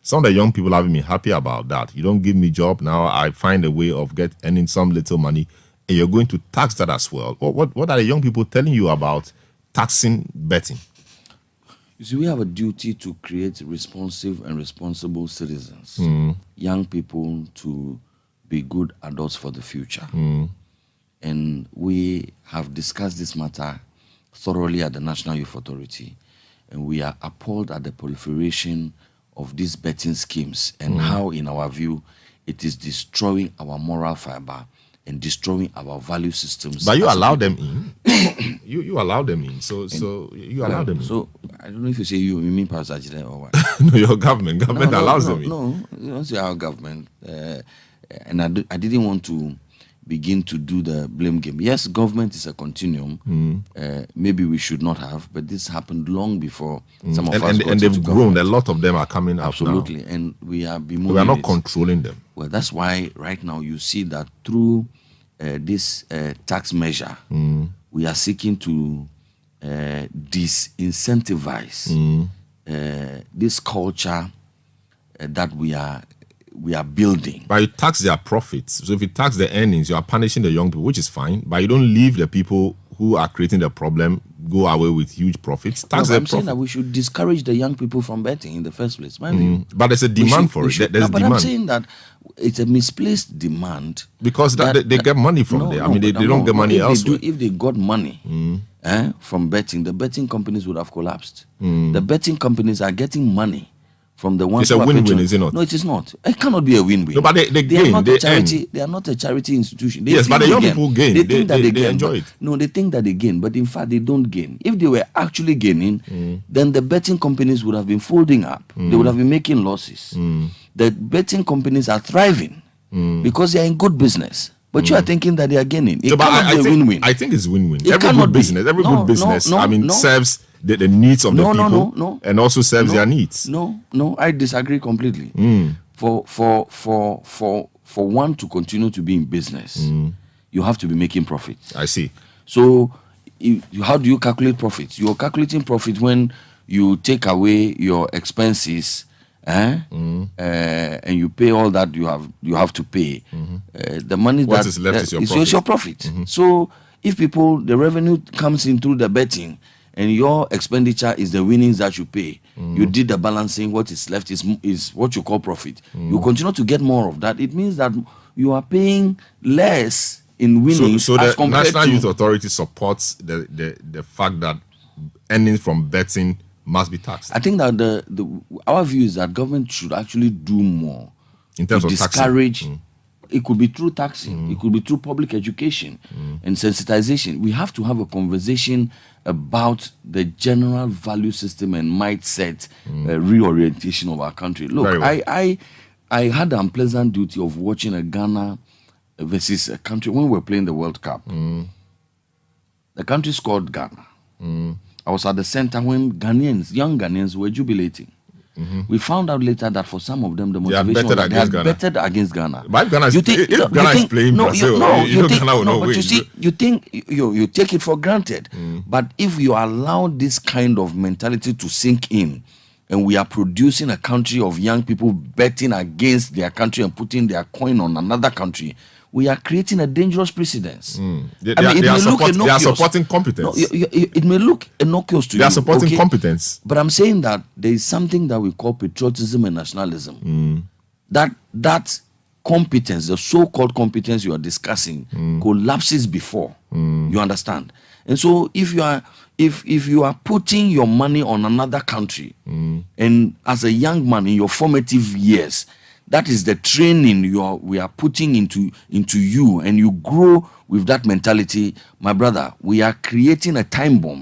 some of the young people haven't been happy about that. You don't give me job, now I find a way of earning some little money, and you're going to tax that as well. What are the young people telling you about taxing betting? You see, we have a duty to create responsive and responsible citizens, young people to be good adults for the future. And we have discussed this matter thoroughly at the National Youth Authority, and we are appalled at the proliferation of these betting schemes and how, in our view, it is destroying our moral fiber and destroying our value systems. But you allow them in. you allow them in. So you allow them in. So I don't know if you say you mean Pius Hadzide or what? No, your government. Government allows them in. No, you don't say our government. And I didn't want to begin to do the blame game. Yes, government is a continuum. Maybe we should not have, but this happened long before some of us got and they've into grown. government. A lot of them are coming up Absolutely, now. and we have been We moving. are not it. controlling them. Well, that's why right now you see that through this tax measure, we are seeking to disincentivize this culture that we are building. But you tax their profits. So if you tax the earnings, you are punishing the young people, which is fine. But you don't leave the people who are creating the problem go away with huge profits. Tax I'm their saying profit. that we should discourage the young people from betting in the first place. My view. But there's a demand for it. There's But demand. I'm saying that it's a misplaced demand. Because they get money from there. I mean, they don't get money elsewhere. If they got money from betting, the betting companies would have collapsed. The betting companies are getting money from the ones It's a who are win-win, patron- is it not? No, it is not. It cannot be a win-win. No, but they are gain, not they a charity. earn. They are not a charity institution. They Yes, but feel the young gain. people gain. They think that they gain. enjoy but- it. No, they think that they gain, but in fact they don't gain. If they were actually gaining, then the betting companies would have been folding up. They would have been making losses. The betting companies are thriving because they are in good business. But you are thinking that they are gaining. It No, but cannot be a win-win. I think it's win-win. It Every cannot good be. business, No, I mean, no. serves the needs of the No, people no. and also serves their needs. No, I disagree completely. For one to continue to be in business, you have to be making profits. I see. So, how do you calculate profits? You're calculating profit when you take away your expenses, and you pay all that you have to pay. The money What that is left is your profit. profit. So, if the revenue comes in through the betting, and your expenditure is the winnings that you pay, you did the balancing. What is left is what you call profit. You continue to get more of that. It means that you are paying less in winnings. So as the compared National to, Youth Authority supports the fact that earnings from betting must be taxed I think that our view is that government should actually do more in terms to of discourage. taxing. It could be through taxing. It could be through public education and sensitization. We have to have a conversation about the general value system and mindset reorientation of our country. Look, Very well. I had the unpleasant duty of watching a Ghana versus a country when we were playing the World Cup. The country scored Ghana. I was at the center when young Ghanaians were jubilating. We found out later that for some of them, the motivation was that they had betted against Ghana. But if Ghana is playing Brazil, Ghana will not win. You see, you think you take it for granted. But if you allow this kind of mentality to sink in, and we are producing a country of young people betting against their country and putting their coin on another country, we are creating a dangerous precedence. They are supporting competence. No, it may look innocuous to you. They are supporting competence. But I'm saying that there is something that we call patriotism and nationalism. That competence, the so-called competence you are discussing, collapses before. You understand? And so if you are putting your money on another country, and as a young man in your formative years, that is the training we are putting into you, and you grow with that mentality. My brother, we are creating a time bomb.